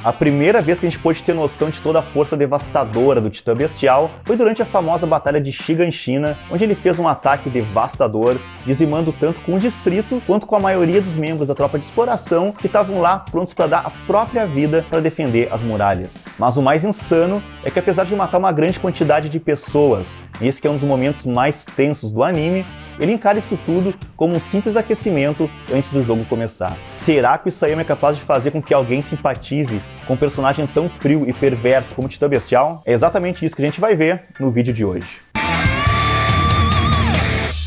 A primeira vez que a gente pôde ter noção de toda a força devastadora do Titã Bestial foi durante a famosa Batalha de Shiganshina, onde ele fez um ataque devastador, dizimando tanto com o distrito quanto com a maioria dos membros da tropa de exploração que estavam lá prontos para dar a própria vida para defender as muralhas. Mas o mais insano é que, apesar de matar uma grande quantidade de pessoas, e esse que é um dos momentos mais tensos do anime, ele encara isso tudo como um simples aquecimento antes do jogo começar. Será que o Isayama é capaz de fazer com que alguém simpatize com um personagem tão frio e perverso como o Titã Bestial? É exatamente isso que a gente vai ver no vídeo de hoje.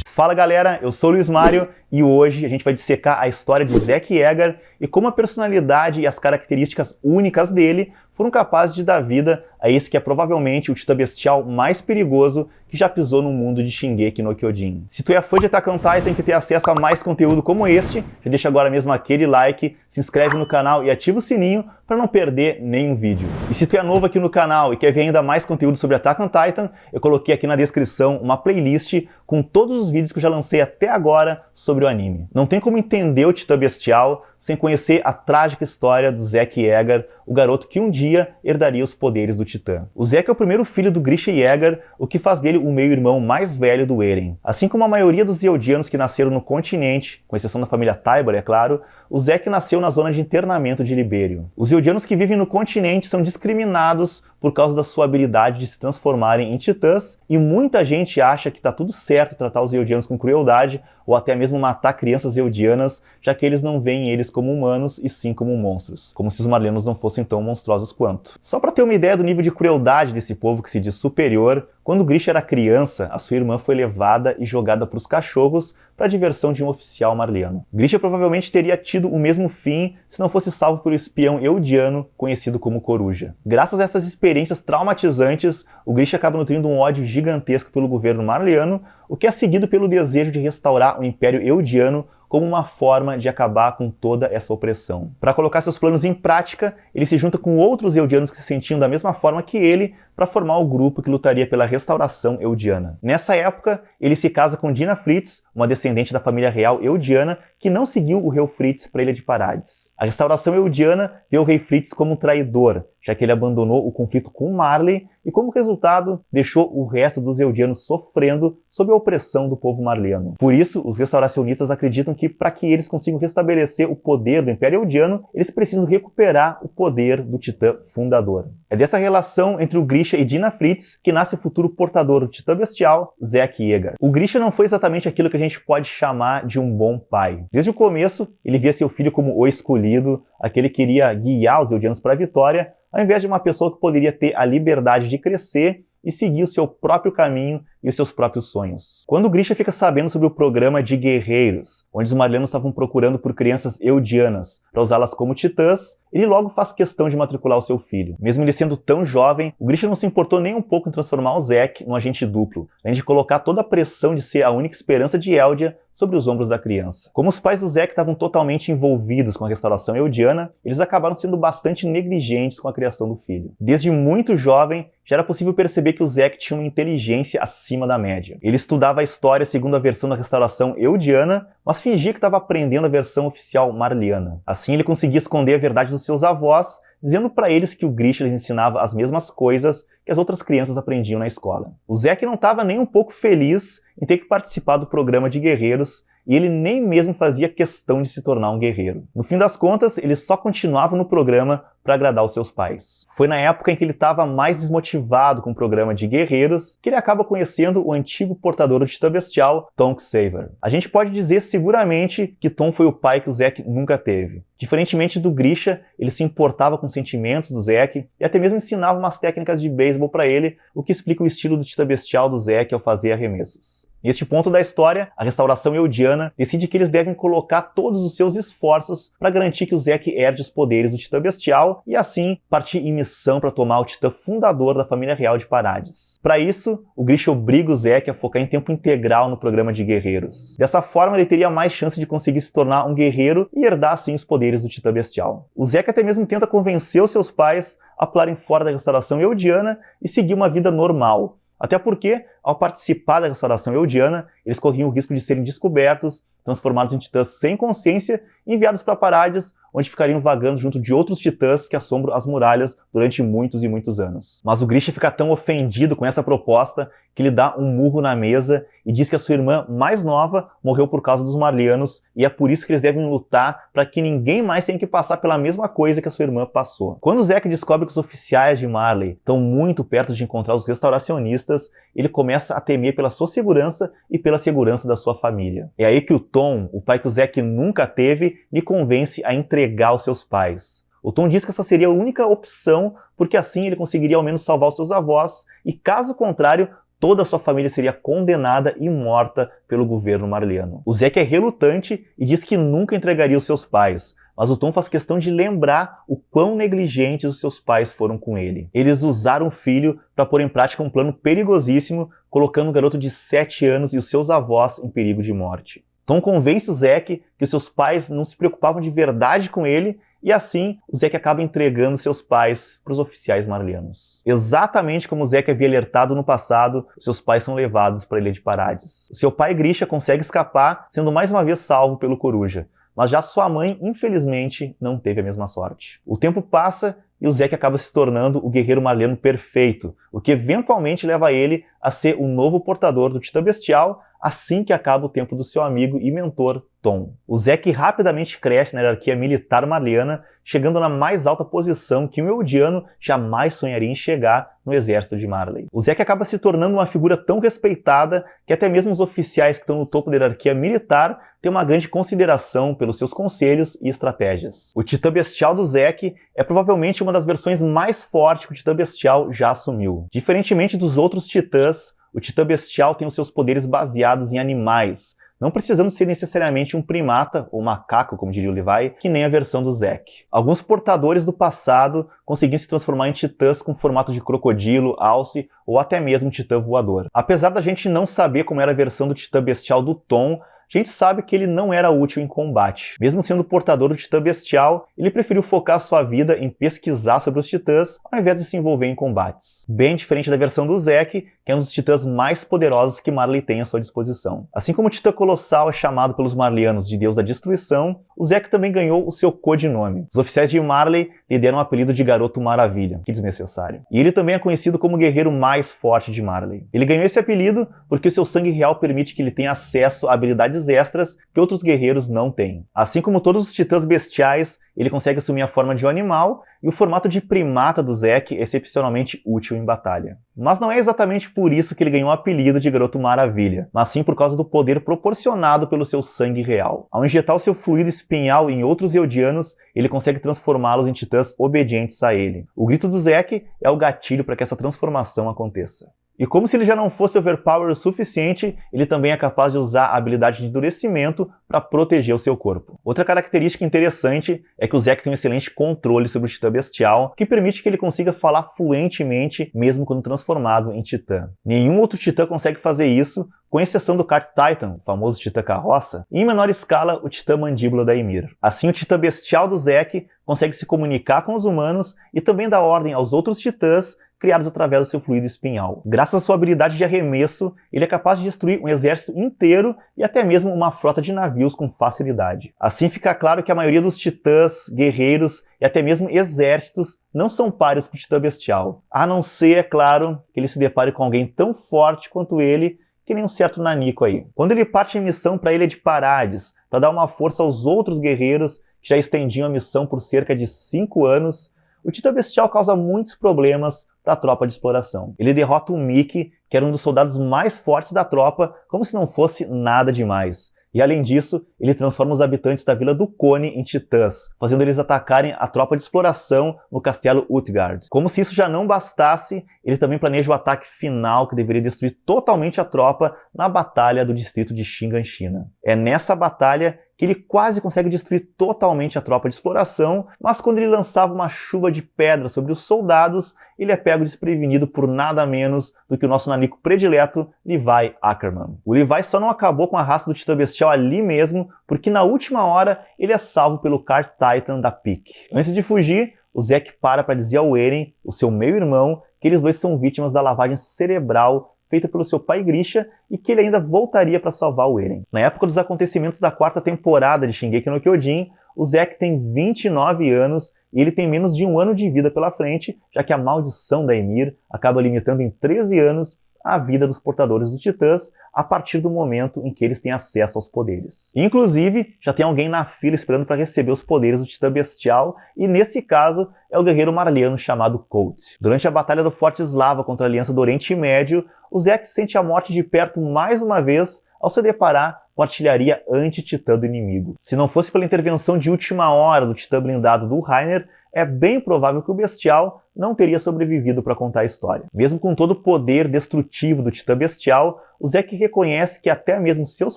Fala galera, eu sou o Luiz Mário e hoje a gente vai dissecar a história de Zack Yeager e como a personalidade e as características únicas dele foram capazes de dar vida a esse que é provavelmente o Titã Bestial mais perigoso que já pisou no mundo de Shingeki no Kyojin. Se tu é fã de Attack on Titan e quer ter acesso a mais conteúdo como este, já deixa agora mesmo aquele like, se inscreve no canal e ativa o sininho para não perder nenhum vídeo. E se tu é novo aqui no canal e quer ver ainda mais conteúdo sobre Attack on Titan, eu coloquei aqui na descrição uma playlist com todos os vídeos que eu já lancei até agora sobre o anime. Não tem como entender o Titã Bestial sem conhecer a trágica história do Zack Yeager, o garoto que um dia herdaria os poderes do Titã. O Zack é o primeiro filho do Grisha Yeager, o que faz dele o meio-irmão mais velho do Eren. Assim como a maioria dos Eldianos que nasceram no continente, com exceção da família Tybur, é claro, o Zack nasceu na zona de internamento de Libério. Os Eldianos que vivem no continente são discriminados por causa da sua habilidade de se transformarem em titãs, e muita gente acha que tá tudo certo tratar os Eldianos com crueldade, ou até mesmo matar crianças eldianas, já que eles não veem eles como humanos e sim como monstros, como se os marlenos não fossem tão monstruosos quanto. Só para ter uma ideia do nível de crueldade desse povo que se diz superior, quando Grisha era criança, a sua irmã foi levada e jogada para os cachorros para a diversão de um oficial marliano. Grisha provavelmente teria tido o mesmo fim se não fosse salvo pelo espião eldiano conhecido como Coruja. Graças a essas experiências traumatizantes, o Grisha acaba nutrindo um ódio gigantesco pelo governo marliano, o que é seguido pelo desejo de restaurar o Império Eldiano como uma forma de acabar com toda essa opressão. Para colocar seus planos em prática, ele se junta com outros eldianos que se sentiam da mesma forma que ele para formar o grupo que lutaria pela restauração eldiana. Nessa época, ele se casa com Dina Fritz, uma descendente da família real eldiana que não seguiu o rei Fritz para a Ilha de Parades. A restauração eldiana vê o rei Fritz como um traidor, já que ele abandonou o conflito com Marley e, como resultado, deixou o resto dos eldianos sofrendo sob a opressão do povo marliano. Por isso, os restauracionistas acreditam que, para que eles consigam restabelecer o poder do Império Eldiano, eles precisam recuperar o poder do Titã fundador. É dessa relação entre o Grisha e Dina Fritz que nasce o futuro portador do Titã Bestial, Zack Yeager. O Grisha não foi exatamente aquilo que a gente pode chamar de um bom pai. Desde o começo, ele via seu filho como o escolhido, aquele que iria guiar os eldianos para a vitória, ao invés de uma pessoa que poderia ter a liberdade de crescer e seguir o seu próprio caminho e os seus próprios sonhos. Quando o Grisha fica sabendo sobre o programa de guerreiros, onde os marlenos estavam procurando por crianças eldianas para usá-las como titãs, ele logo faz questão de matricular o seu filho. Mesmo ele sendo tão jovem, o Grisha não se importou nem um pouco em transformar o Zack num agente duplo, além de colocar toda a pressão de ser a única esperança de Eldia sobre os ombros da criança. Como os pais do Zack estavam totalmente envolvidos com a restauração eldiana, eles acabaram sendo bastante negligentes com a criação do filho. Desde muito jovem, já era possível perceber que o Zack tinha uma inteligência acima da média. Ele estudava a história segundo a versão da restauração eldiana, mas fingia que estava aprendendo a versão oficial marliana. Assim ele conseguia esconder a verdade dos seus avós, dizendo para eles que o Grisha lhes ensinava as mesmas coisas que as outras crianças aprendiam na escola. O Zack não estava nem um pouco feliz em ter que participar do programa de guerreiros, e ele nem mesmo fazia questão de se tornar um guerreiro. No fim das contas, ele só continuava no programa para agradar os seus pais. Foi na época em que ele estava mais desmotivado com o programa de guerreiros que ele acaba conhecendo o antigo portador do Titã Bestial, Tom Xaver. A gente pode dizer seguramente que Tom foi o pai que o Zack nunca teve. Diferentemente do Grisha, ele se importava com os sentimentos do Zack e até mesmo ensinava umas técnicas de beisebol para ele, o que explica o estilo do Titã Bestial do Zack ao fazer arremessos. Neste ponto da história, a restauração eldiana decide que eles devem colocar todos os seus esforços para garantir que o Zack herde os poderes do Titã Bestial e assim partir em missão para tomar o Titã fundador da família real de Parades. Para isso, o Grisha obriga o Zack a focar em tempo integral no programa de guerreiros. Dessa forma, ele teria mais chance de conseguir se tornar um guerreiro e herdar assim os poderes do Titã Bestial. O Zack até mesmo tenta convencer os seus pais a pularem fora da restauração eldiana e seguir uma vida normal. Até porque, ao participar da restauração eldiana, eles corriam o risco de serem descobertos, transformados em titãs sem consciência e enviados para Parades, onde ficariam vagando junto de outros titãs que assombram as muralhas durante muitos e muitos anos. Mas o Grisha fica tão ofendido com essa proposta que ele dá um murro na mesa e diz que a sua irmã mais nova morreu por causa dos Marleyanos e é por isso que eles devem lutar para que ninguém mais tenha que passar pela mesma coisa que a sua irmã passou. Quando o Zack descobre que os oficiais de Marley estão muito perto de encontrar os restauracionistas, ele começa a temer pela sua segurança e pela segurança da sua família. É aí que o Tom, o pai que o Zack nunca teve, lhe convence a entregar os seus pais. O Tom diz que essa seria a única opção, porque assim ele conseguiria ao menos salvar os seus avós, e caso contrário, toda a sua família seria condenada e morta pelo governo marleyano. O Zack é relutante e diz que nunca entregaria os seus pais, mas o Tom faz questão de lembrar o quão negligentes os seus pais foram com ele. Eles usaram o filho para pôr em prática um plano perigosíssimo, colocando o garoto de 7 anos e os seus avós em perigo de morte. Tom convence o Zack que os seus pais não se preocupavam de verdade com ele, e assim o Zack acaba entregando seus pais para os oficiais marleyanos. Exatamente como o Zack havia alertado no passado, seus pais são levados para a Ilha de Parades. O seu pai Grisha consegue escapar, sendo mais uma vez salvo pelo Coruja, mas já sua mãe, infelizmente, não teve a mesma sorte. O tempo passa e o Zack acaba se tornando o guerreiro marleyano perfeito, o que eventualmente leva ele a ser o novo portador do Titã Bestial assim que acaba o tempo do seu amigo e mentor Tom. O Zack rapidamente cresce na hierarquia militar marleyana, chegando na mais alta posição que um Eldiano jamais sonharia em chegar no exército de Marley. O Zack acaba se tornando uma figura tão respeitada que até mesmo os oficiais que estão no topo da hierarquia militar têm uma grande consideração pelos seus conselhos e estratégias. O Titã Bestial do Zack é provavelmente uma das versões mais fortes que o Titã Bestial já assumiu. Diferentemente dos outros titãs, o Titã Bestial tem os seus poderes baseados em animais, não precisando ser necessariamente um primata, ou macaco, como diria o Levi, que nem a versão do Zack. Alguns portadores do passado conseguiam se transformar em titãs com formato de crocodilo, alce ou até mesmo titã voador. Apesar da gente não saber como era a versão do Titã Bestial do Tom, a gente sabe que ele não era útil em combate. Mesmo sendo portador do Titã Bestial, ele preferiu focar sua vida em pesquisar sobre os titãs ao invés de se envolver em combates. Bem diferente da versão do Zack, que é um dos titãs mais poderosos que Marley tem à sua disposição. Assim como o Titã Colossal é chamado pelos marleyanos de Deus da Destruição, o Zack também ganhou o seu codinome. Os oficiais de Marley lhe deram o apelido de Garoto Maravilha, que desnecessário. E ele também é conhecido como o guerreiro mais forte de Marley. Ele ganhou esse apelido porque o seu sangue real permite que ele tenha acesso a habilidades extras que outros guerreiros não têm. Assim como todos os titãs bestiais, ele consegue assumir a forma de um animal, e o formato de primata do Zack é excepcionalmente útil em batalha. Mas não é exatamente por isso que ele ganhou o apelido de Garoto Maravilha, mas sim por causa do poder proporcionado pelo seu sangue real. Ao injetar o seu fluido espinhal em outros Eldianos, ele consegue transformá-los em titãs obedientes a ele. O grito do Zack é o gatilho para que essa transformação aconteça. E como se ele já não fosse overpower o suficiente, ele também é capaz de usar a habilidade de endurecimento para proteger o seu corpo. Outra característica interessante é que o Zack tem um excelente controle sobre o Titã Bestial, que permite que ele consiga falar fluentemente mesmo quando transformado em Titã. Nenhum outro Titã consegue fazer isso, com exceção do Cart Titan, o famoso Titã Carroça, e em menor escala o Titã Mandíbula da Ymir. Assim, o Titã Bestial do Zack consegue se comunicar com os humanos e também dar ordem aos outros titãs criados através do seu fluido espinhal. Graças à sua habilidade de arremesso, ele é capaz de destruir um exército inteiro e até mesmo uma frota de navios com facilidade. Assim fica claro que a maioria dos titãs, guerreiros e até mesmo exércitos não são páreos para o Titã Bestial, a não ser, é claro, que ele se depare com alguém tão forte quanto ele, que nem um certo nanico aí. Quando ele parte em missão para a Ilha de Parades, para dar uma força aos outros guerreiros que já estendiam a missão por cerca de 5 anos, o Titã Bestial causa muitos problemas para a tropa de exploração. Ele derrota o Mickey, que era um dos soldados mais fortes da tropa, como se não fosse nada demais. E além disso, ele transforma os habitantes da Vila do Cone em titãs, fazendo eles atacarem a tropa de exploração no castelo Utgard. Como se isso já não bastasse, ele também planeja o ataque final que deveria destruir totalmente a tropa na batalha do distrito de Shiganshina. É nessa batalha que ele quase consegue destruir totalmente a tropa de exploração, mas quando ele lançava uma chuva de pedras sobre os soldados, ele é pego desprevenido por nada menos do que o nosso nanico predileto, Levi Ackerman. O Levi só não acabou com a raça do Titã Bestial ali mesmo, porque na última hora ele é salvo pelo Cart Titan da Pique. Antes de fugir, o Zack para dizer ao Eren, o seu meio-irmão, que eles dois são vítimas da lavagem cerebral feita pelo seu pai Grisha e que ele ainda voltaria para salvar o Eren. Na época dos acontecimentos da quarta temporada de Shingeki no Kyojin, o Zack tem 29 anos e ele tem menos de um ano de vida pela frente, já que a maldição da Ymir acaba limitando em 13 anos a vida dos portadores dos Titãs a partir do momento em que eles têm acesso aos poderes. Inclusive, já tem alguém na fila esperando para receber os poderes do Titã Bestial, e nesse caso é o guerreiro marliano chamado Colt. Durante a batalha do Forte Slava contra a Aliança do Oriente Médio, o Zack sente a morte de perto mais uma vez ao se deparar com a artilharia anti-titã do inimigo. Se não fosse pela intervenção de última hora do titã blindado do Reiner, é bem provável que o Bestial não teria sobrevivido para contar a história. Mesmo com todo o poder destrutivo do Titã Bestial, o Zack reconhece que até mesmo seus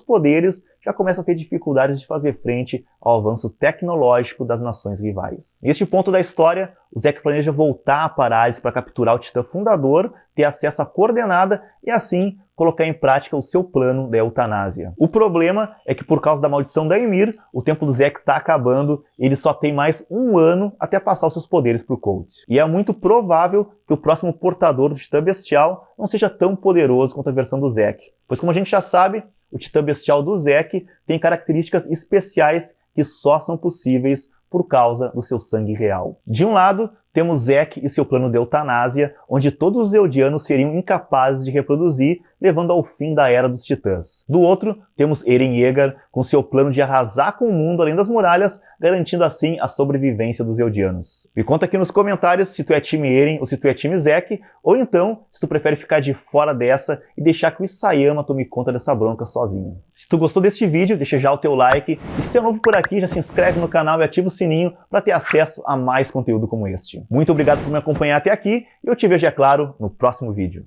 poderes já começam a ter dificuldades de fazer frente ao avanço tecnológico das nações rivais. Neste ponto da história, o Zack planeja voltar a Paradis para capturar o Titã Fundador, ter acesso à coordenada e assim colocar em prática o seu plano da eutanásia. O problema é que por causa da maldição da Ymir, o tempo do Zack está acabando e ele só tem mais um ano até passar os seus poderes para o Colt. E é muito provável que o próximo portador do Titã Bestial não seja tão poderoso quanto a versão do Zack, pois como a gente já sabe, o Titã Bestial do Zack tem características especiais que só são possíveis por causa do seu sangue real. De um lado, temos Zack e seu plano de eutanásia, onde todos os Eldianos seriam incapazes de reproduzir, levando ao fim da Era dos Titãs. Do outro, temos Eren Yeager com seu plano de arrasar com o mundo além das muralhas, garantindo assim a sobrevivência dos Eldianos. Me conta aqui nos comentários se tu é time Eren ou se tu é time Zack, ou então se tu prefere ficar de fora dessa e deixar que o Isayama tome conta dessa bronca sozinho. Se tu gostou deste vídeo, deixa já o teu like, e se tu é novo por aqui, já se inscreve no canal e ativa o sininho para ter acesso a mais conteúdo como este. Muito obrigado por me acompanhar até aqui e eu te vejo, é claro, no próximo vídeo.